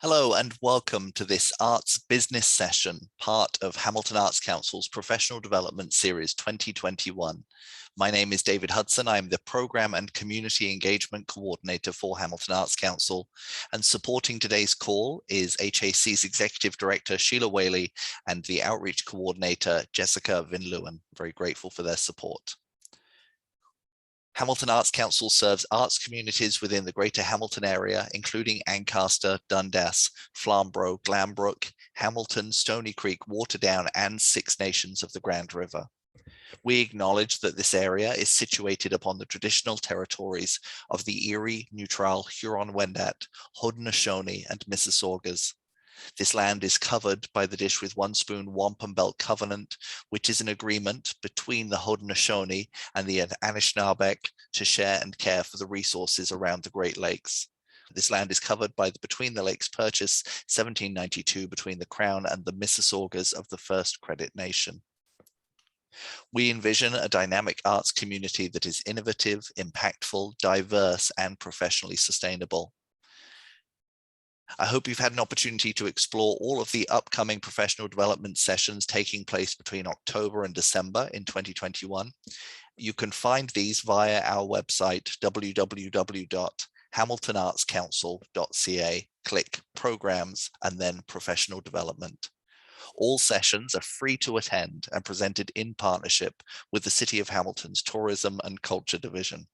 Hello and welcome to this Arts Business Session, part of Hamilton Arts Council's Professional Development Series 2021. My name is David Hudson. I am the Program and Community Engagement Coordinator for Hamilton Arts Council, and supporting today's call is HAC's Executive Director Sheila Whaley and the Outreach Coordinator Jessica Vinluen. Very grateful for their support. Hamilton Arts Council serves arts communities within the Greater Hamilton area, including Ancaster, Dundas, Flamborough, Glanbrook, Hamilton, Stony Creek, Waterdown, and Six Nations of the Grand River. We acknowledge that this area is situated upon the traditional territories of the Erie, Neutral, Huron-Wendat, Haudenosaunee, and Mississaugas. This land is covered by the Dish with One Spoon Wampum Belt Covenant, which is an agreement between the Haudenosaunee and the Anishinaabeg to share and care for the resources around the Great Lakes. This land is covered by the Between the Lakes Purchase 1792 between the Crown and the Mississaugas of the First Credit Nation. We envision a dynamic arts community that is innovative, impactful, diverse, and professionally sustainable. I hope you've had an opportunity to explore all of the upcoming professional development sessions taking place between October and December in 2021. You can find these via our website, www.hamiltonartscouncil.ca. Click Programs and then Professional Development. All sessions are free to attend and presented in partnership with the City of Hamilton's Tourism and Culture Division.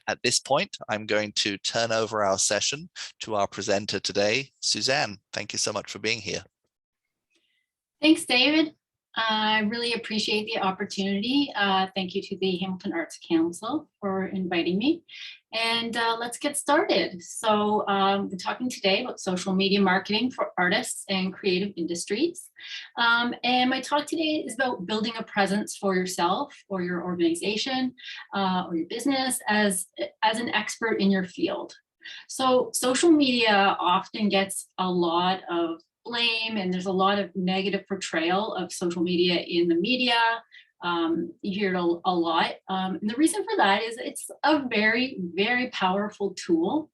At this point, I'm going to turn over our session to our presenter today, Suzanne. Thank you so much for being here. Thanks, David. I really appreciate the opportunity. Thank you to the Hamilton Arts Council for inviting me. And let's get started. So we're talking today about social media marketing for artists and creative industries. And my talk today is about building a presence for yourself or your organization or your business as an expert in your field. So social media often gets a lot of blame, and there's a lot of negative portrayal of social media in the media. You hear it a lot. And the reason for that is it's a very, very powerful tool.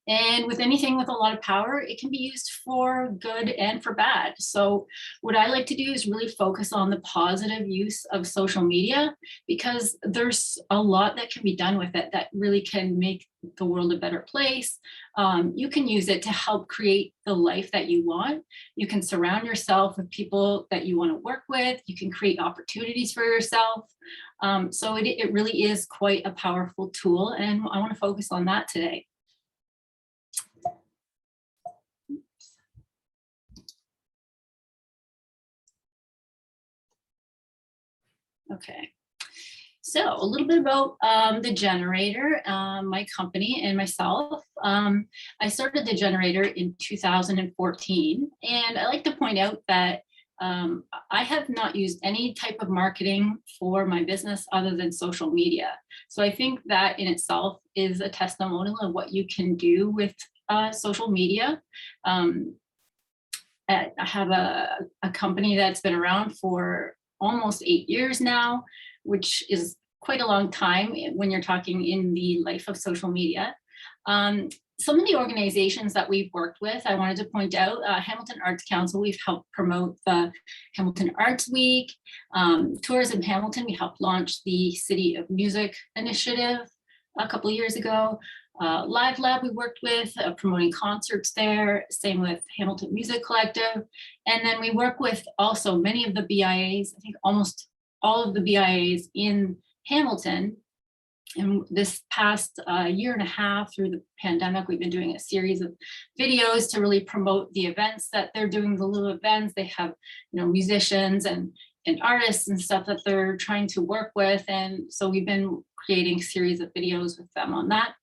And with anything with a lot of power, it can be used for good and for bad. So what I like to do is really focus on the positive use of social media, because there's a lot that can be done with it that really can make the world a better place. You can use it to help create the life that you want. You can surround yourself with people that you want to work with. You can create opportunities for yourself. So it really is quite a powerful tool, and I want to focus on that today. Okay, so a little bit about the generator, my company and myself. I started the generator in 2014, and I like to point out that I have not used any type of marketing for my business other than social media. So I think that in itself is a testimonial of what you can do with social media. I have a company that's been around for almost 8 years now, which is quite a long time when you're talking in the life of social media. Some of the organizations that we've worked with, I wanted to point out, Hamilton Arts Council, we've helped promote the Hamilton Arts Week. Tourism Hamilton, we helped launch the City of Music initiative a couple of years ago. Live Lab we worked with, promoting concerts there, same with Hamilton Music Collective. And then we work with also many of the BIAs, I think almost all of the BIAs in Hamilton. And this past year and a half through the pandemic, we've been doing a series of videos to really promote the events that they're doing, the little events. They have, musicians and artists and stuff that they're trying to work with. And so we've been creating a series of videos with them on that.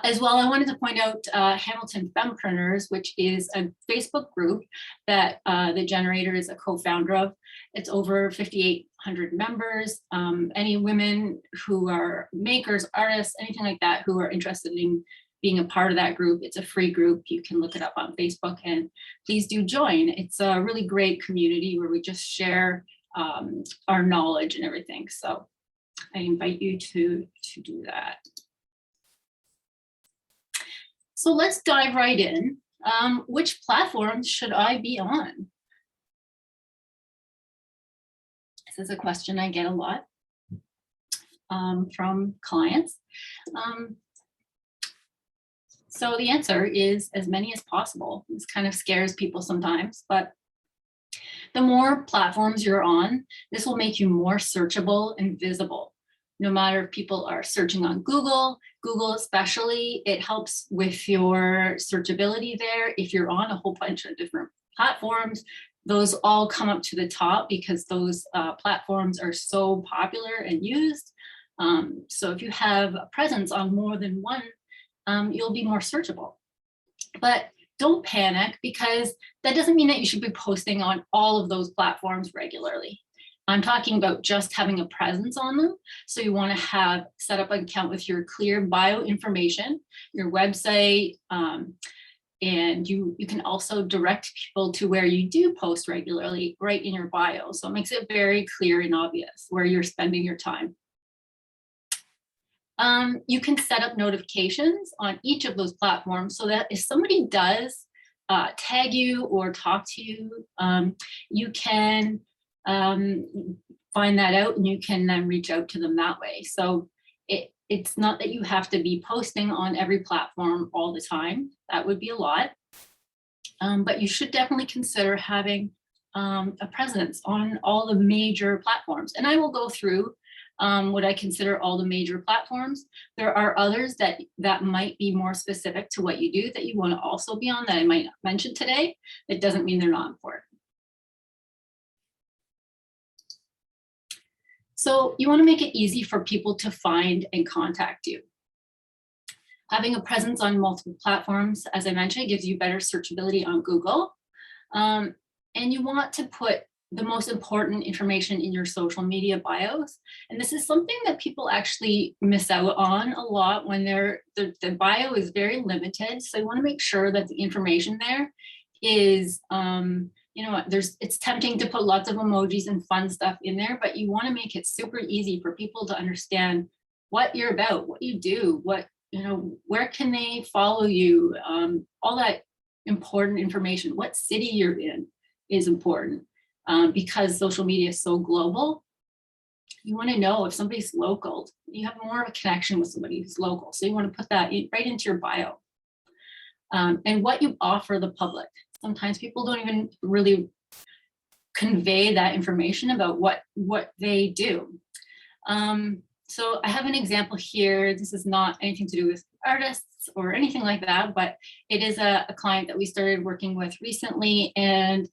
As well, I wanted to point out Hamilton Fempreneurs, which is a Facebook group that the generator is a co-founder of. It's over 5,800 members. Any women who are makers, artists, anything like that, who are interested in being a part of that group. It's a free group. You can look it up on Facebook, and please do join. It's a really great community where we just share our knowledge and everything. So I invite you to do that. So let's dive right in. Which platforms should I be on? This is a question I get a lot from clients. So the answer is as many as possible. This kind of scares people sometimes, but the more platforms you're on, this will make you more searchable and visible. No matter if people are searching on Google especially, it helps with your searchability there. If you're on a whole bunch of different platforms, those all come up to the top because those platforms are so popular and used. So if you have a presence on more than one, you'll be more searchable. But don't panic, because that doesn't mean that you should be posting on all of those platforms regularly. I'm talking about just having a presence on them. So you want to have set up an account with your clear bio information, your website, and you can also direct people to where you do post regularly right in your bio. So it makes it very clear and obvious where you're spending your time. You can set up notifications on each of those platforms so that if somebody does tag you or talk to you, you can find that out and you can then reach out to them that way. So it's not that you have to be posting on every platform all the time. That would be a lot. But you should definitely consider having a presence on all the major platforms. And I will go through what I consider all the major platforms. There are others that might be more specific to what you do that you want to also be on that I might not mention today. It doesn't mean they're not important. So you want to make it easy for people to find and contact you. Having a presence on multiple platforms, as I mentioned, gives you better searchability on Google. And you want to put the most important information in your social media bios. And this is something that people actually miss out on a lot when the bio is very limited. So you want to make sure that the information there is, it's tempting to put lots of emojis and fun stuff in there, but you want to make it super easy for people to understand what you're about, what you do, where can they follow you, all that important information, what city you're in is important. Because social media is so global, you want to know if somebody's local. You have more of a connection with somebody who's local. So you want to put that right into your bio. And what you offer the public. Sometimes people don't even really convey that information about what they do. So I have an example here. This is not anything to do with artists or anything like that, but it is a client that we started working with recently, and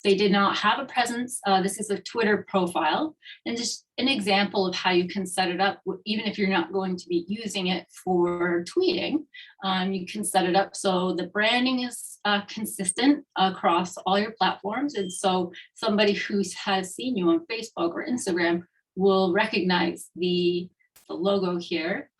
they did not have a presence. This is a Twitter profile, and just an example of how you can set it up, even if you're not going to be using it for tweeting. You can set it up so the branding is consistent across all your platforms. And so somebody who has seen you on Facebook or Instagram will recognize the logo here.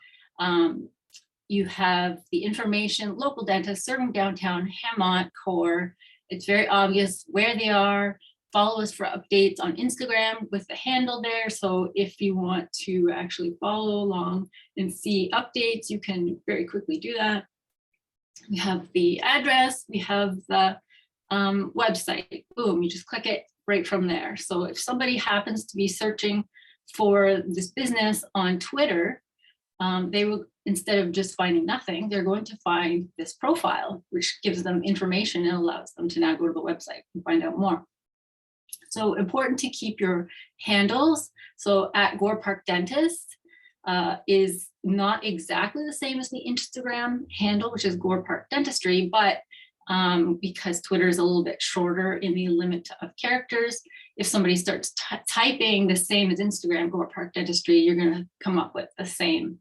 You have the information, local dentist serving downtown Hammond Core. It's very obvious where they are. Follow us for updates on Instagram with the handle there. So if you want to actually follow along and see updates, you can very quickly do that. We have the address, we have the website. Boom, you just click it right from there. So if somebody happens to be searching for this business on Twitter, they will, instead of just finding nothing, they're going to find this profile, which gives them information and allows them to now go to the website and find out more. So important to keep your handles. So at Gore Park Dentist is not exactly the same as the Instagram handle, which is Gore Park Dentistry, but because Twitter is a little bit shorter in the limit of characters, if somebody starts typing the same as Instagram, Gore Park Dentistry, you're going to come up with the same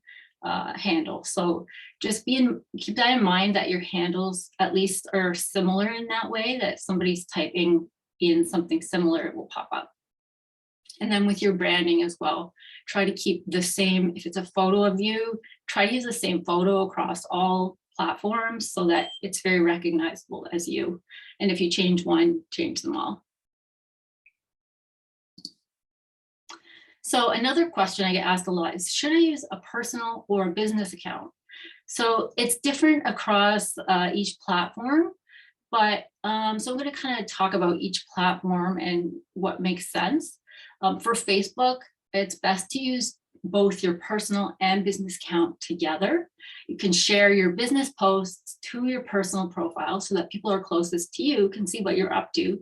handle. So just keep that in mind, that your handles at least are similar in that way, that somebody's typing in something similar, it will pop up. And then with your branding as well, try to keep the same. If it's a photo of you, try to use the same photo across all platforms so that it's very recognizable as you. And if you change one, change them all. So another question I get asked a lot is, should I use a personal or a business account? So it's different across each platform, but so I'm going to kind of talk about each platform and what makes sense. For Facebook, it's best to use both your personal and business account together. You can share your business posts to your personal profile so that people are closest to you can see what you're up to.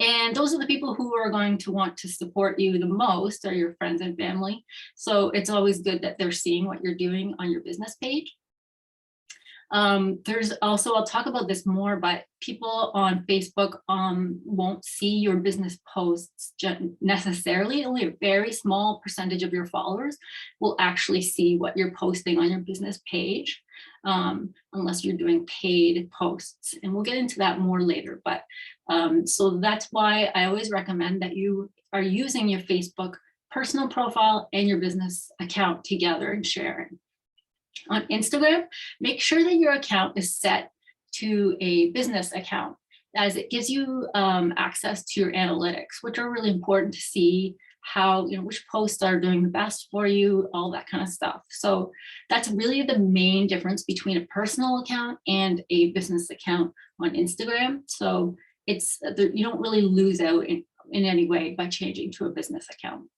And those are the people who are going to want to support you the most, are your friends and family. So it's always good that they're seeing what you're doing on your business page. There's also, I'll talk about this more, but people on Facebook won't see your business posts necessarily. Only a very small percentage of your followers will actually see what you're posting on your business page, unless you're doing paid posts. And we'll get into that more later. But so that's why I always recommend that you are using your Facebook personal profile and your business account together and sharing. On Instagram, make sure that your account is set to a business account, as it gives you access to your analytics, which are really important to see how, which posts are doing the best for you, all that kind of stuff. So that's really the main difference between a personal account and a business account on Instagram. So it's, you don't really lose out in any way by changing to a business account.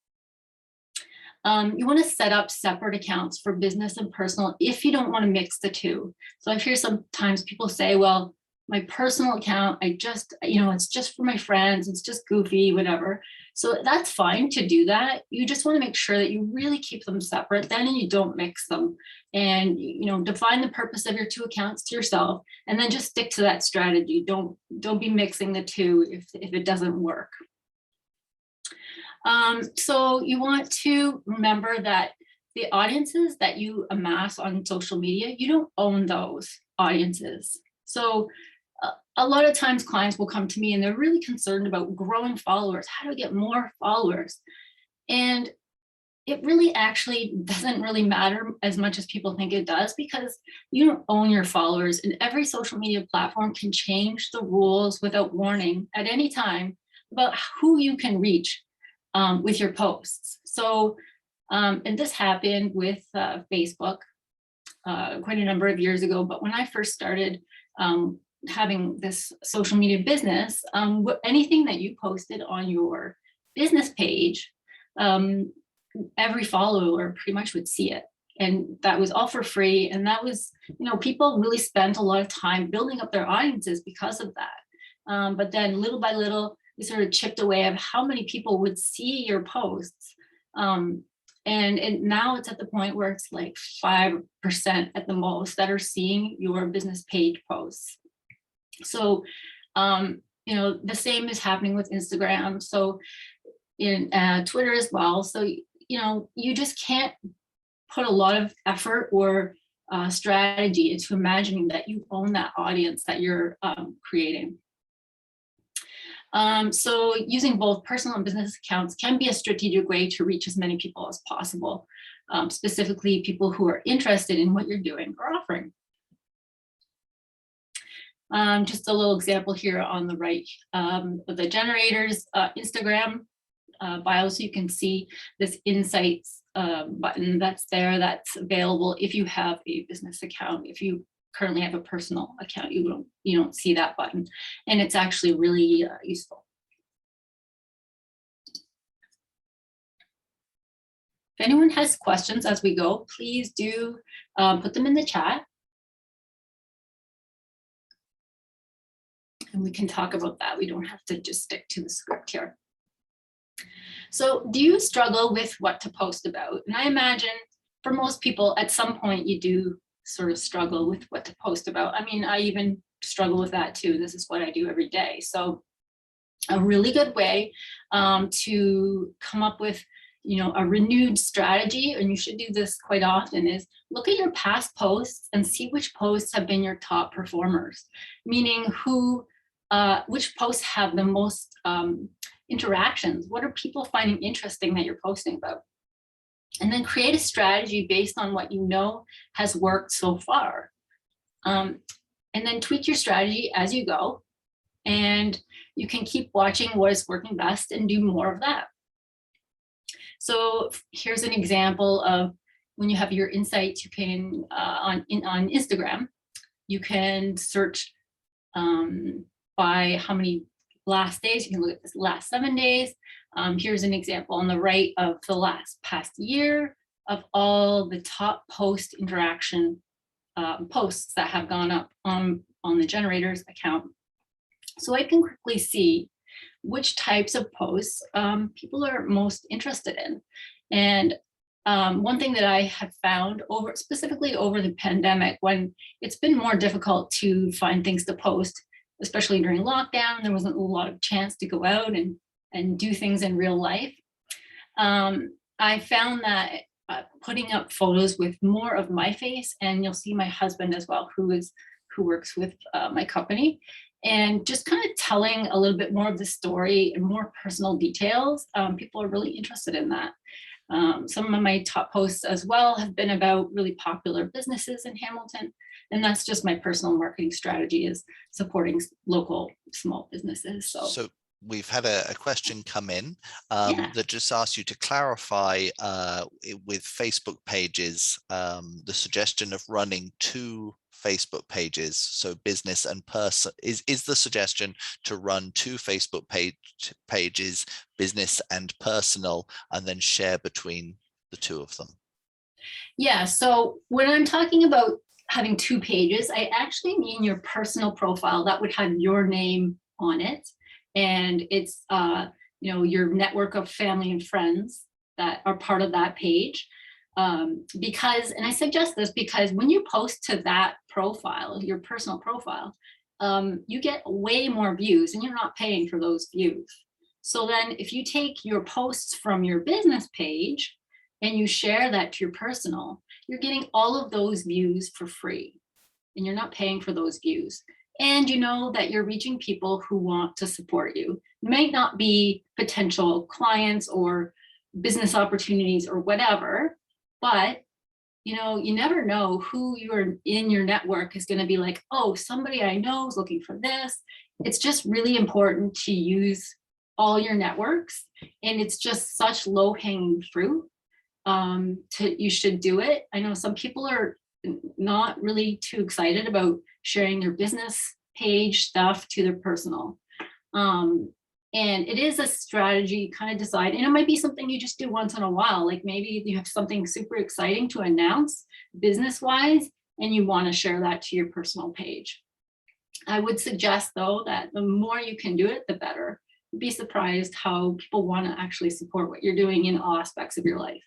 You want to set up separate accounts for business and personal if you don't want to mix the two. So I hear sometimes people say, well, my personal account, it's just for my friends, it's just goofy, whatever. So that's fine to do that. You just want to make sure that you really keep them separate, then you don't mix them. And define the purpose of your two accounts to yourself, and then just stick to that strategy. Don't be mixing the two if it doesn't work. So you want to remember that the audiences that you amass on social media, you don't own those audiences. So a lot of times clients will come to me and they're really concerned about growing followers. How do I get more followers? And it really actually doesn't really matter as much as people think it does, because you don't own your followers, and every social media platform can change the rules without warning at any time about who you can reach with your posts. So, and this happened with Facebook quite a number of years ago. But when I first started having this social media business, anything that you posted on your business page, every follower pretty much would see it. And that was all for free. And that was, people really spent a lot of time building up their audiences because of that. But then little by little, we sort of chipped away of how many people would see your posts. And now it's at the point where it's like 5% at the most that are seeing your business page posts. So, the same is happening with Instagram. So in Twitter as well. So, you just can't put a lot of effort or strategy into imagining that you own that audience that you're creating. So using both personal and business accounts can be a strategic way to reach as many people as possible, specifically people who are interested in what you're doing or offering. Just a little example here on the right of the generator's Instagram bio, so you can see this insights button that's there, that's available if you have a business account. If you currently have a personal account, you don't see that button, and it's actually really useful. If anyone has questions as we go, please do put them in the chat, and we can talk about that. We don't have to just stick to the script here. So do you struggle with what to post about? And I imagine for most people at some point you do sort of struggle with what to post about. I mean, I even struggle with that too. This is what I do every day. So a really good way to come up with, a renewed strategy, and you should do this quite often, is look at your past posts and see which posts have been your top performers, meaning which posts have the most interactions. What are people finding interesting that you're posting about? And then create a strategy based on what you know has worked so far. And then tweak your strategy as you go. And you can keep watching what is working best and do more of that. So here's an example of, when you have your insights, you can on Instagram, you can search by how many last days. You can look at this last 7 days. Here's an example on the right of the past year of all the top post interaction posts that have gone up on the generator's account. So I can quickly see which types of posts people are most interested in. And one thing that I have found specifically over the pandemic, when it's been more difficult to find things to post, especially during lockdown, there wasn't a lot of chance to go out and do things in real life. I found that putting up photos with more of my face, and you'll see my husband as well, who works with my company, and just kind of telling a little bit more of the story and more personal details. People are really interested in that. Some of my top posts as well have been about really popular businesses in Hamilton. And that's just my personal marketing strategy, is supporting local small businesses. So we've had a question come in Yeah. that just asks you to clarify with Facebook pages, the suggestion of running 2 Facebook pages, so business and person. Is the suggestion to run 2 Facebook pages, business and personal, and then share between the 2 of them? Yeah. So when I'm talking about having 2 pages, I actually mean your personal profile that would have your name on it. And it's your network of family and friends that are part of that page. Because, and I suggest this because when you post to that profile, your personal profile, you get way more views and you're not paying for those views. So then if you take your posts from your business page and you share that to your personal, you're getting all of those views for free and you're not paying for those views. And you know that you're reaching people who want to support you. It might not be potential clients or business opportunities or whatever, but you never know who you're in your network is going to be like, oh, somebody I know is looking for this. It's just really important to use all your networks, and it's just such low-hanging fruit. You should do it. I know some people are not really too excited about sharing their business page stuff to their personal. And it is a strategy, kind of decide, and it might be something you just do once in a while. Like maybe you have something super exciting to announce business-wise, and you want to share that to your personal page. I would suggest though, that the more you can do it, the better. You'd be surprised how people want to actually support what you're doing in all aspects of your life.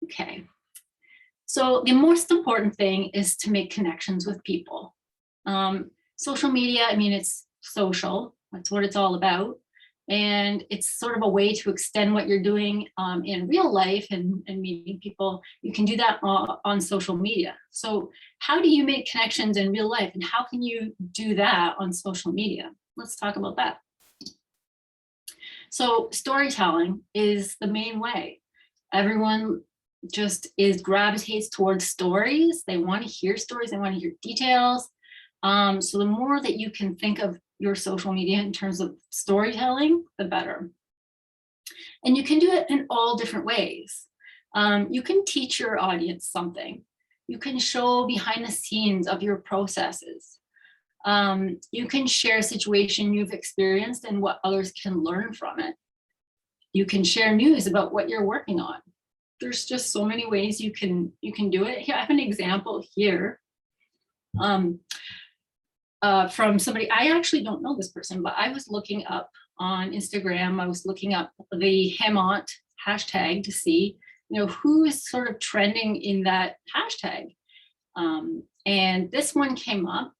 Okay. So the most important thing is to make connections with people. Social media, I mean, it's social, that's what it's all about. And it's sort of a way to extend what you're doing in real life and meeting people. You can do that on social media. So how do you make connections in real life, and how can you do that on social media? Let's talk about that. So storytelling is the main way. Everyone just gravitates towards stories. They want to hear stories, they want to hear details. So the more that you can think of your social media in terms of storytelling, the better. And you can do it in all different ways. You can teach your audience something. You can show behind the scenes of your processes. You can share a situation you've experienced and what others can learn from it. You can share news about what you're working on. There's just so many ways you can do it. Here, I have an example here. From somebody, I actually don't know this person, but I was looking up on Instagram, I was looking up the Hemont hashtag to see, who is sort of trending in that hashtag. And this one came up.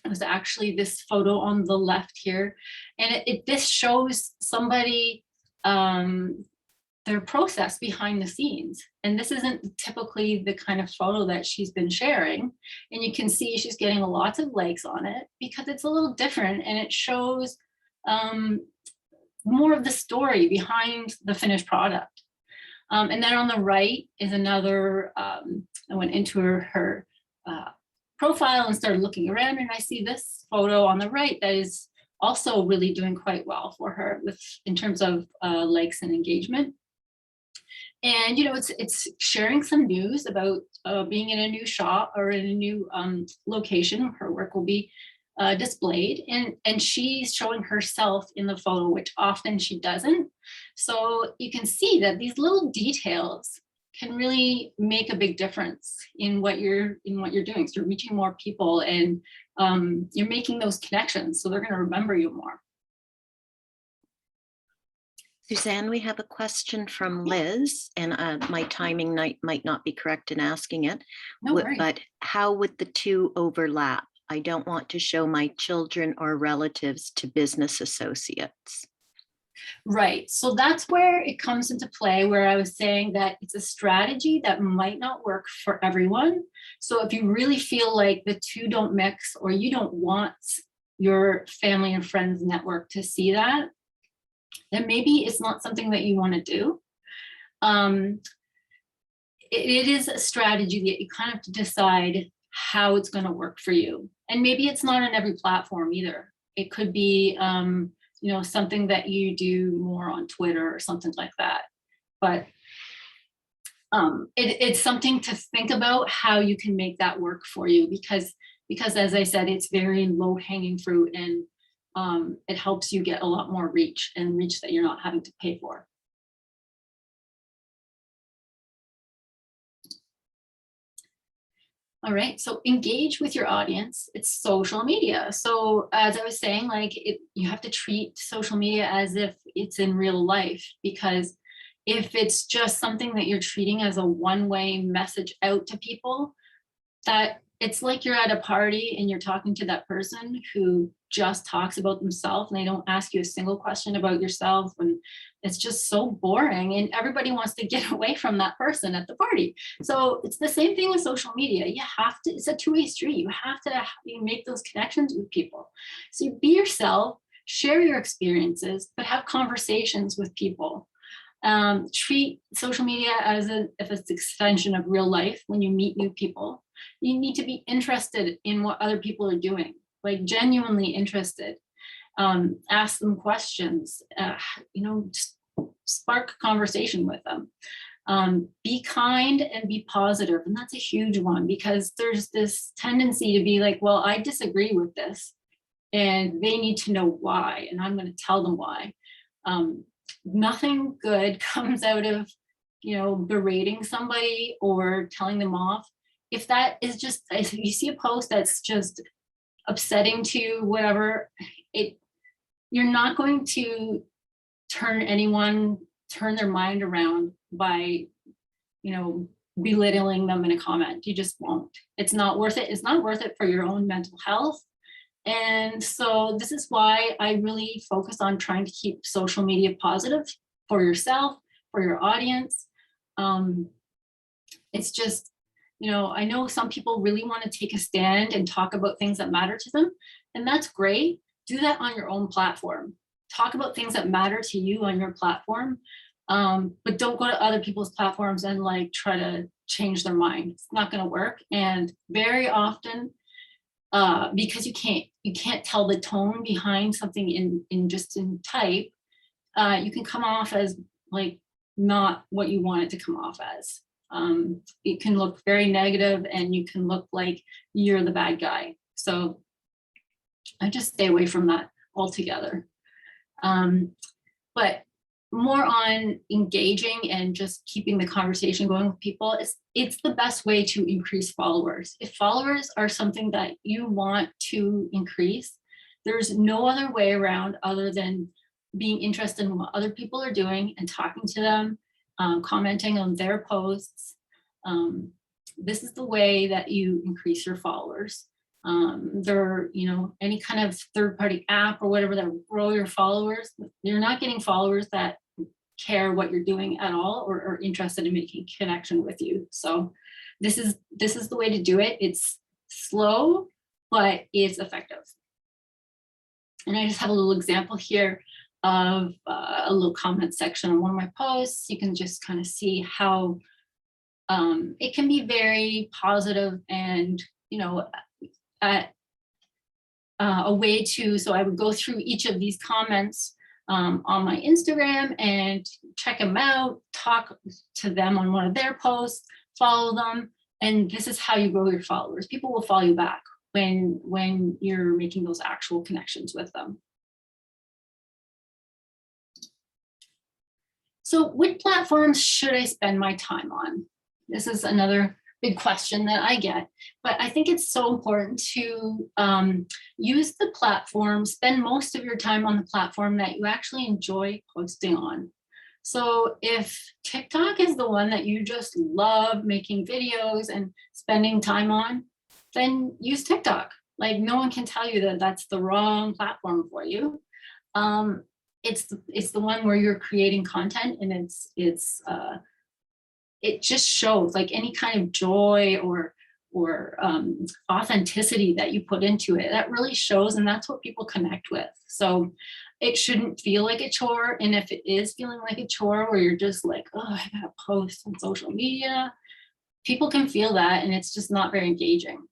It was actually this photo on the left here. And this shows somebody, their process behind the scenes. And this isn't typically the kind of photo that she's been sharing. And you can see she's getting lots of likes on it because it's a little different and it shows more of the story behind the finished product. And then on the right is another, I went into her profile and started looking around, and I see this photo on the right that is also really doing quite well for her with in terms of likes and engagement. And it's sharing some news about being in a new shop or in a new location. Her work will be displayed, and she's showing herself in the photo, which often she doesn't. So you can see that these little details can really make a big difference in what you're doing. So you're reaching more people, and you're making those connections, so they're going to remember you more. Suzanne, we have a question from Liz, and my timing might not be correct in asking it, but how would the two overlap? I don't want to show my children or relatives to business associates. Right. So that's where it comes into play, where I was saying that it's a strategy that might not work for everyone. So if you really feel like the two don't mix, or you don't want your family and friends network to see that, then maybe it's not something that you want to do. It is a strategy that you kind of have to decide how it's going to work for you. And maybe it's not on every platform either. It could be something that you do more on Twitter or something like that. But it's something to think about how you can make that work for you, because as I said, it's very low hanging fruit, and it helps you get a lot more reach, and reach that you're not having to pay for. All right, so engage with your audience. It's social media. So as I was saying, you have to treat social media as if it's in real life, because if it's just something that you're treating as a one-way message out to people, that it's like you're at a party and you're talking to that person who just talks about themselves, and they don't ask you a single question about yourself, and it's just so boring, and everybody wants to get away from that person at the party. So it's the same thing with social media. You have to, it's a two-way street. You have to make those connections with people. So you be yourself, share your experiences, but have conversations with people. Treat social media as if it's an extension of real life. When you meet new people, you need to be interested in what other people are doing, like genuinely interested. Ask them questions, just spark a conversation with them. Be kind and be positive. And that's a huge one, because there's this tendency to be like, well, I disagree with this, and they need to know why, and I'm going to tell them why. Nothing good comes out of, berating somebody or telling them off. If that is just, if you see a post that's just upsetting to you, whatever, you're not going to turn their mind around by, belittling them in a comment. You just won't. It's not worth it. It's not worth it for your own mental health. And so this is why I really focus on trying to keep social media positive for yourself, for your audience. It's just, I know some people really want to take a stand and talk about things that matter to them, and that's great. Do that on your own platform. Talk about things that matter to you on your platform, but don't go to other people's platforms and try to change their mind. It's not going to work. And very often, because you can't tell the tone behind something in type, you can come off as not what you want it to come off as. It can look very negative, and you can look like you're the bad guy. So I just stay away from that altogether. But more on engaging and just keeping the conversation going with people, it's the best way to increase followers. If followers are something that you want to increase, there's no other way around other than being interested in what other people are doing and talking to them, commenting on their posts. This is the way that you increase your followers. Any kind of third-party app or whatever that will grow your followers, you're not getting followers that care what you're doing at all, or are interested in making connection with you. So this is the way to do it. It's slow, but it's effective. And I just have a little example here of a little comment section on one of my posts. You can just kind of see how it can be very positive, and a way to, so I would go through each of these comments on my Instagram and check them out, talk to them on one of their posts, follow them. And this is how you grow your followers. People will follow you back when you're making those actual connections with them. So which platforms should I spend my time on? This is another big question that I get, but I think it's so important to use the platform, spend most of your time on the platform that you actually enjoy posting on. So if TikTok is the one that you just love making videos and spending time on, then use TikTok. Like, no one can tell you that that's the wrong platform for you. It's the one where you're creating content, and it just shows, like, any kind of joy or authenticity that you put into it, that really shows, and that's what people connect with. So it shouldn't feel like a chore. And if it is feeling like a chore where you're just like, oh, I gotta post on social media, people can feel that, and it's just not very engaging.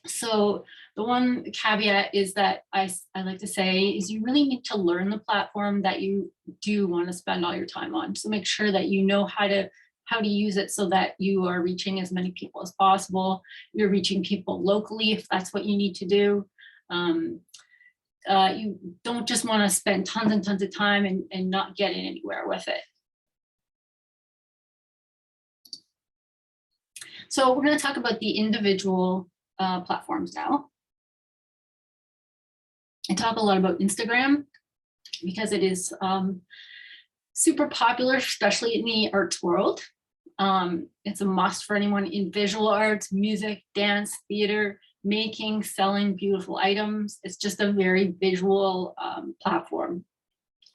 So the one caveat is that I like to say is you really need to learn the platform that you do want to spend all your time on. So make sure that you know how to use it so that you are reaching as many people as possible. You're reaching people locally if that's what you need to do. You don't just want to spend tons and tons of time and not get anywhere with it. So we're going to talk about the individual platforms now. I talk a lot about Instagram because it is super popular, especially in the arts world. It's a must for anyone in visual arts, music, dance, theater, making, selling beautiful items. It's just a very visual platform.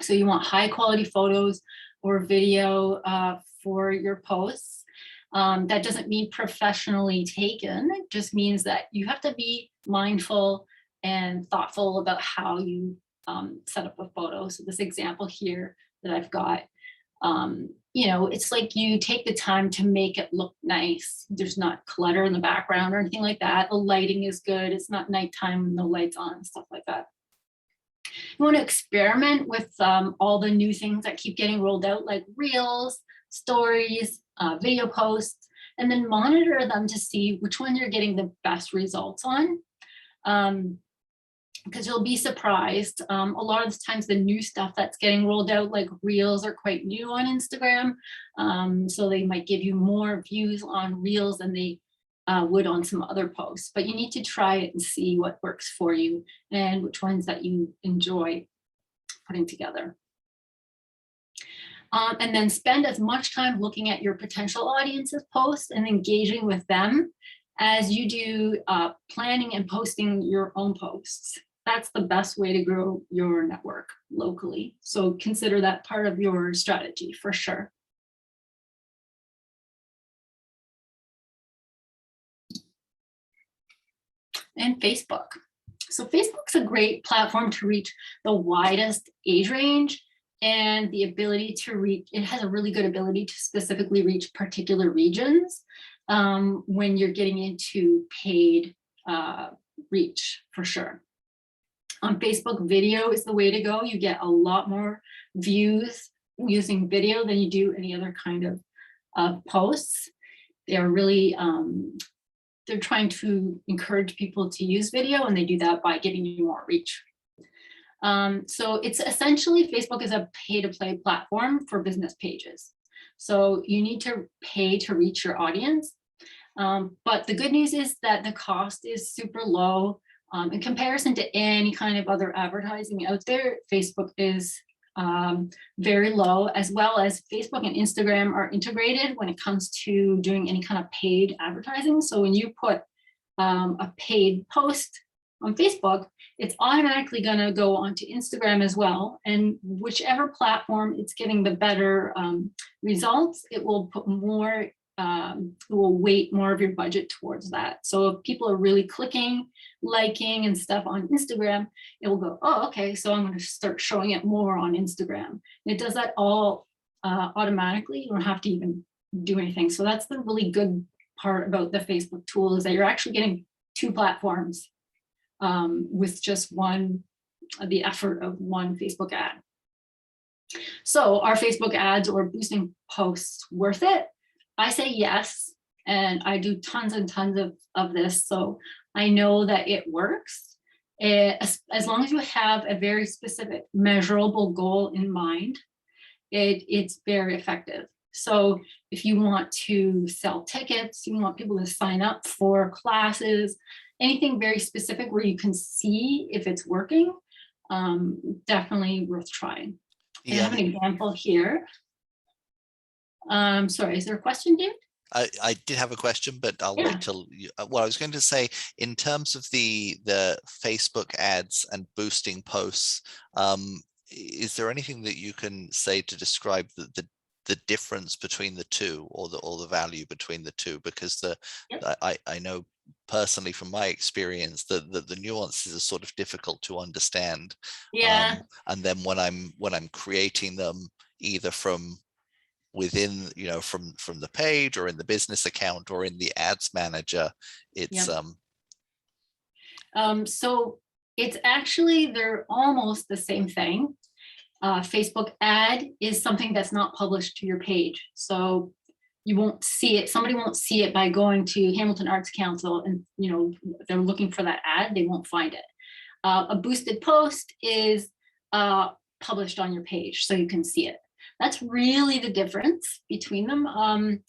So you want high quality photos or video for your posts. That doesn't mean professionally taken. It just means that you have to be mindful and thoughtful about how you set up a photo. So this example here that I've got, you know, it's like you take the time to make it look nice. There's not clutter in the background or anything like that. The lighting is good. It's not nighttime, no lights on, stuff like that. You want to experiment with all the new things that keep getting rolled out, like reels, stories, video posts, and then monitor them to see which one you're getting the best results on. Because you'll be surprised. A lot of the times the new stuff that's getting rolled out, like reels, are quite new on Instagram. So they might give you more views on reels than they would on some other posts. But you need to try it and see what works for you and which ones that you enjoy putting together. And then spend as much time looking at your potential audience's posts and engaging with them as you do planning and posting your own posts. That's the best way to grow your network locally. So consider that part of your strategy for sure. And Facebook. So Facebook's a great platform to reach the widest age range and the ability to reach, it has a really good ability to specifically reach particular regions when you're getting into paid reach for sure. On Facebook, video is the way to go. You get a lot more views using video than you do any other kind of posts. They're really, they're trying to encourage people to use video, and they do that by giving you more reach. So it's essentially, Facebook is a pay-to-play platform for business pages. So you need to pay to reach your audience. But the good news is that the cost is super low. In comparison to any kind of other advertising out there, Facebook is very low, as well as Facebook and Instagram are integrated when it comes to doing any kind of paid advertising. So when you put a paid post on Facebook, it's automatically going to go onto Instagram as well. And whichever platform it's getting the better results, it will put more, it will weight more of your budget towards that. So if people are really clicking, liking and stuff on Instagram, it will go, oh, okay, so I'm going to start showing it more on Instagram. And it does that all automatically. You don't have to even do anything. So that's the really good part about the Facebook tool, is that you're actually getting two platforms with just the effort of one Facebook ad. So are Facebook ads or boosting posts worth it? I say yes, and I do tons and tons of this, so I know that it works. As long as you have a very specific measurable goal in mind, it's very effective. So if you want to sell tickets, you want people to sign up for classes, anything very specific where you can see if it's working, definitely worth trying. I have an example here. Sorry, is there a question, David? I did have a question, but I'll wait till you. Well, I was going to say, in terms of the Facebook ads and boosting posts, is there anything that you can say to describe the difference between the two, or the value between the two? Because I know personally from my experience that the nuances are sort of difficult to understand. Yeah. And then when I'm creating them, either from within, from the page, or in the business account, or in the ads manager, it's so it's actually, they're almost the same thing. Facebook ad is something that's not published to your page, so you won't see it. Somebody won't see it by going to Hamilton Arts Council and they're looking for that ad, they won't find it. A boosted post is published on your page, so you can see it. That's really the difference between them.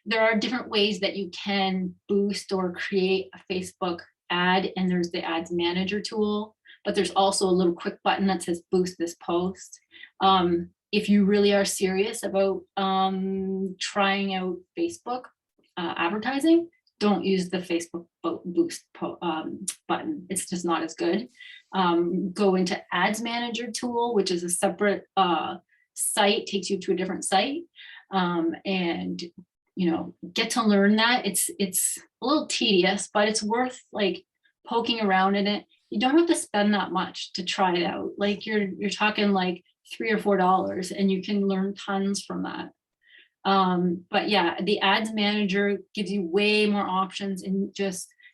There are different ways that you can boost or create a Facebook ad, and there's the ads manager tool, but there's also a little quick button that says boost this post. If you really are serious about trying out Facebook advertising, don't use the Facebook boost button. It's just not as good. Go into ads manager tool, which is a separate site, takes you to a different site, and get to learn that. It's a little tedious, but it's worth like poking around in it. You don't have to spend that much to try it out. Like you're talking like $3 or $4, and you can learn tons from that. But yeah, the ads manager gives you way more options, and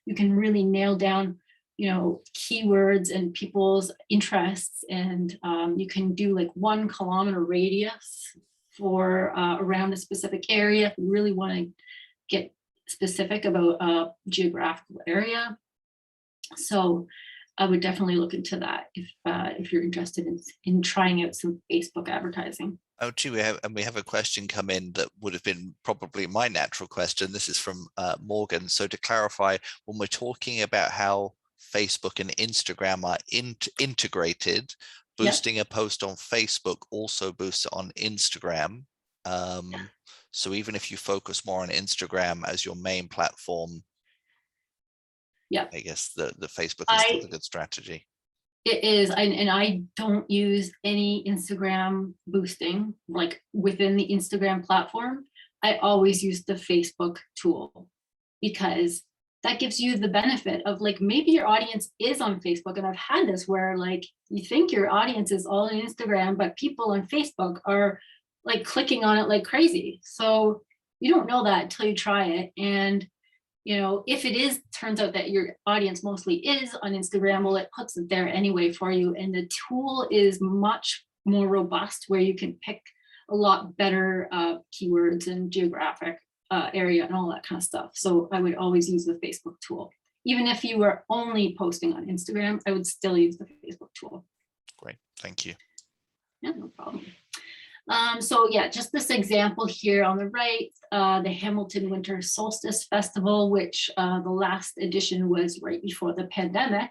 you can really nail down keywords and people's interests, and you can do like 1 kilometer radius for around a specific area if you really want to get specific about a geographical area. So I would definitely look into that if you're interested in trying out some Facebook advertising. Oh, gee, we have a question come in that would have been probably my natural question. This is from Morgan. So to clarify, when we're talking about how Facebook and Instagram are integrated, boosting a post on Facebook also boosts it on Instagram. So even if you focus more on Instagram as your main platform, I guess the Facebook is still a good strategy. It is, and I don't use any Instagram boosting like within the Instagram platform. I always use the Facebook tool, because that gives you the benefit of like, maybe your audience is on Facebook. And I've had this where like you think your audience is all on Instagram, but people on Facebook are like clicking on it like crazy. So you don't know that until you try it. And if it turns out that your audience mostly is on Instagram, well, it puts it there anyway for you. And the tool is much more robust, where you can pick a lot better keywords and geographic area and all that kind of stuff. So I would always use the Facebook tool. Even if you were only posting on Instagram, I would still use the Facebook tool. Great, thank you. Yeah, no problem. So yeah, just this example here on the right, the Hamilton Winter Solstice Festival, which the last edition was right before the pandemic.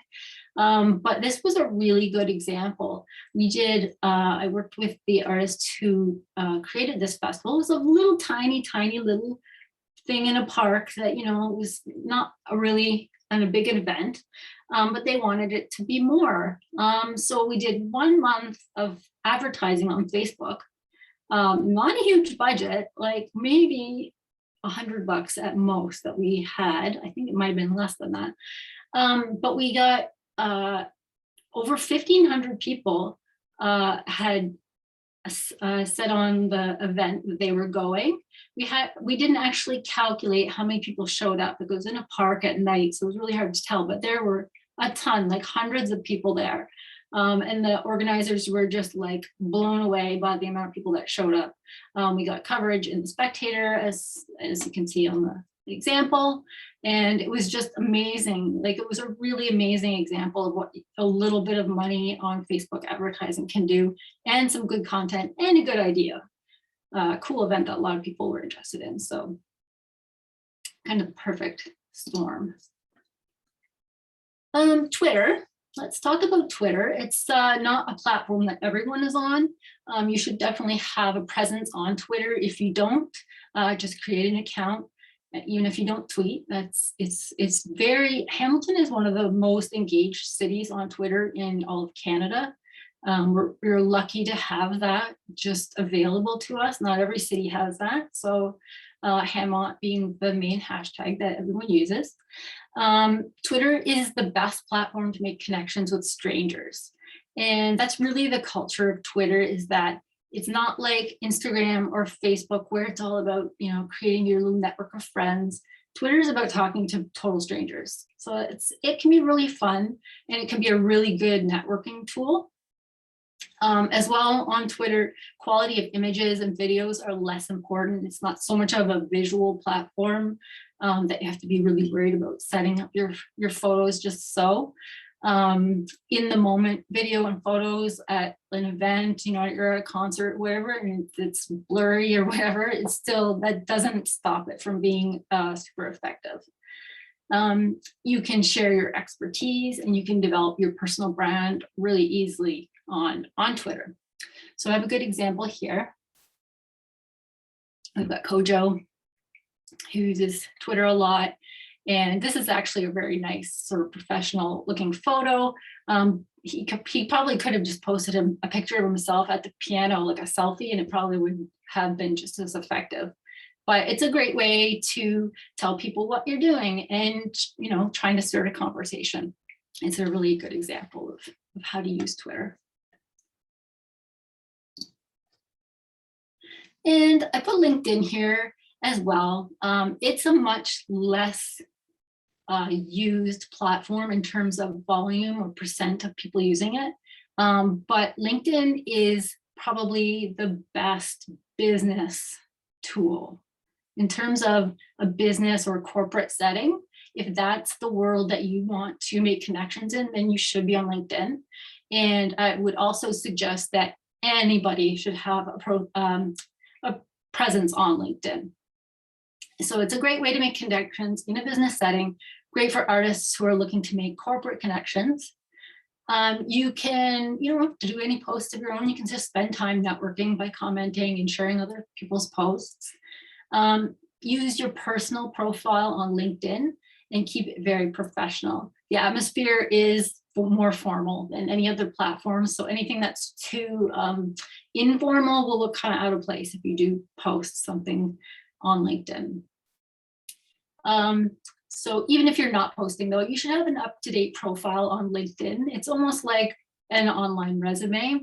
But this was a really good example. I worked with the artists who created this festival. It was a little tiny little thing in a park that, was not a big event, but they wanted it to be more. So we did 1 month of advertising on Facebook. Not a huge budget, like maybe $100 at most that we had. I think it might have been less than that. But we got over 1,500 people had said on the event that they were going. We didn't actually calculate how many people showed up. It was in a park at night, so it was really hard to tell, but there were a ton, like hundreds of people there. And the organizers were just like blown away by the amount of people that showed up. We got coverage in the Spectator, as you can see on the example, and it was just amazing. Like, it was a really amazing example of what a little bit of money on Facebook advertising can do, and some good content and a good idea. Cool event that a lot of people were interested in. So kind of the perfect storm. Twitter. Let's talk about Twitter. It's not a platform that everyone is on. You should definitely have a presence on Twitter. If you don't, just create an account. Even if you don't tweet, it's very, Hamilton is one of the most engaged cities on Twitter in all of Canada. We're lucky to have that just available to us. Not every city has that. So Hamont being the main hashtag that everyone uses. Twitter is the best platform to make connections with strangers. And that's really the culture of Twitter, is that it's not like Instagram or Facebook where it's all about, you know, creating your little network of friends. Twitter is about talking to total strangers. So it can be really fun, and it can be a really good networking tool. As well, on Twitter, quality of images and videos are less important. It's not so much of a visual platform that you have to be really worried about setting up your photos just so. In the moment video and photos at an event, you know, you're at a concert, whatever, and it's blurry or whatever, it's still, that doesn't stop it from being super effective. You can share your expertise, and you can develop your personal brand really easily on Twitter. So I have a good example here. We've got Kojo, who uses Twitter a lot. And this is actually a very nice sort of professional looking photo. He probably could have just posted a picture of himself at the piano, like a selfie, and it probably would have been just as effective. But it's a great way to tell people what you're doing and, you know, trying to start a conversation. It's a really good example of how to use Twitter. And I put LinkedIn here as well. It's a much less used platform in terms of volume or percent of people using it. But LinkedIn is probably the best business tool in terms of a business or corporate setting. If that's the world that you want to make connections in, then you should be on LinkedIn. And I would also suggest that anybody should have a presence on LinkedIn. So it's a great way to make connections in a business setting, great for artists who are looking to make corporate connections. You don't have to do any posts of your own. You can just spend time networking by commenting and sharing other people's posts. Use your personal profile on LinkedIn and keep it very professional. The atmosphere is more formal than any other platform. So anything that's too informal will look kind of out of place if you do post something on LinkedIn. So even if you're not posting though, you should have an up-to-date profile on LinkedIn. It's almost like an online resume.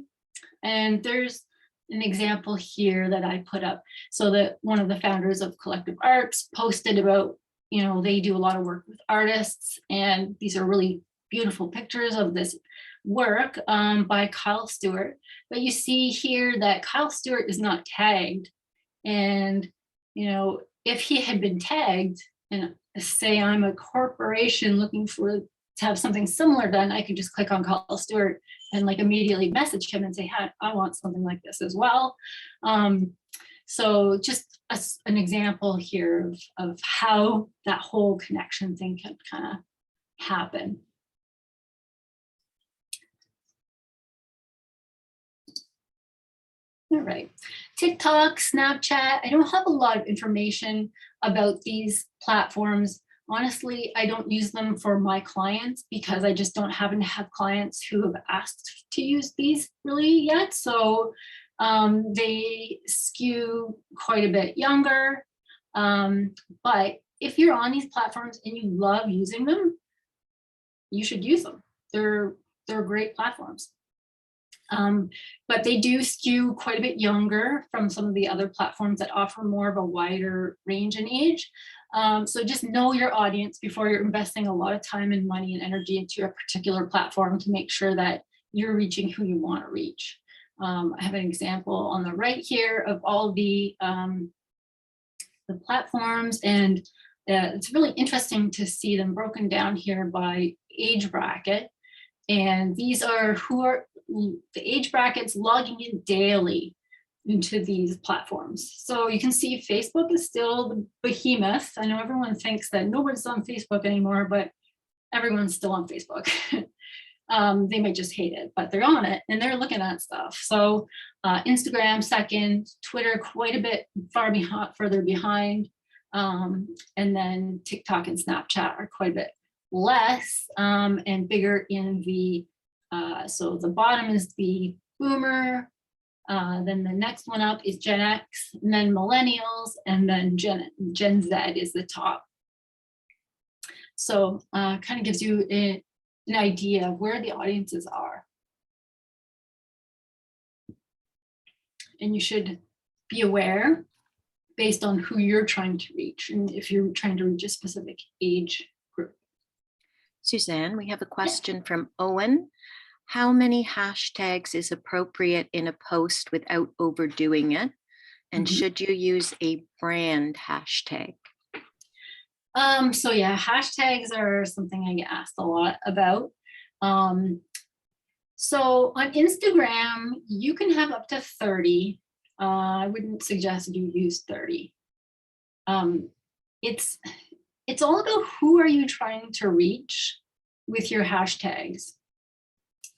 And there's an example here that I put up. So that one of the founders of Collective Arts posted about, you know, they do a lot of work with artists, and these are really beautiful pictures of this work by Kyle Stewart. But you see here that Kyle Stewart is not tagged. And, you know, if he had been tagged, and say I'm a corporation looking to have something similar done, I could just click on Kyle Stewart and like immediately message him and say, hey, I want something like this as well. So just an example here of how that whole connection thing can kind of happen. All right, TikTok, Snapchat. I don't have a lot of information about these platforms. Honestly, I don't use them for my clients because I just don't happen to have clients who have asked to use these really yet. So they skew quite a bit younger. But if you're on these platforms and you love using them, you should use them. They're great platforms. But they do skew quite a bit younger from some of the other platforms that offer more of a wider range in age. So just know your audience before you're investing a lot of time and money and energy into a particular platform to make sure that you're reaching who you want to reach. I have an example on the right here of all the platforms, and it's really interesting to see them broken down here by age bracket. And these are who are the age brackets logging in daily into these platforms. So you can see Facebook is still the behemoth. I know everyone thinks that nobody's on Facebook anymore, but everyone's still on Facebook. They might just hate it, but they're on it and they're looking at stuff. So Instagram second, Twitter quite a bit further behind, and then TikTok and Snapchat are quite a bit less and bigger in the, so the bottom is the boomer, then the next one up is Gen X, and then millennials, and then Gen Z is the top. So kind of gives you an idea of where the audiences are. And you should be aware based on who you're trying to reach, and if you're trying to reach a specific age group. Suzanne, we have a question from Owen. How many hashtags is appropriate in a post without overdoing it? And should you use a brand hashtag? So yeah, hashtags are something I get asked a lot about. So on Instagram, you can have up to 30. I wouldn't suggest you use 30. It's all about who are you trying to reach with your hashtags.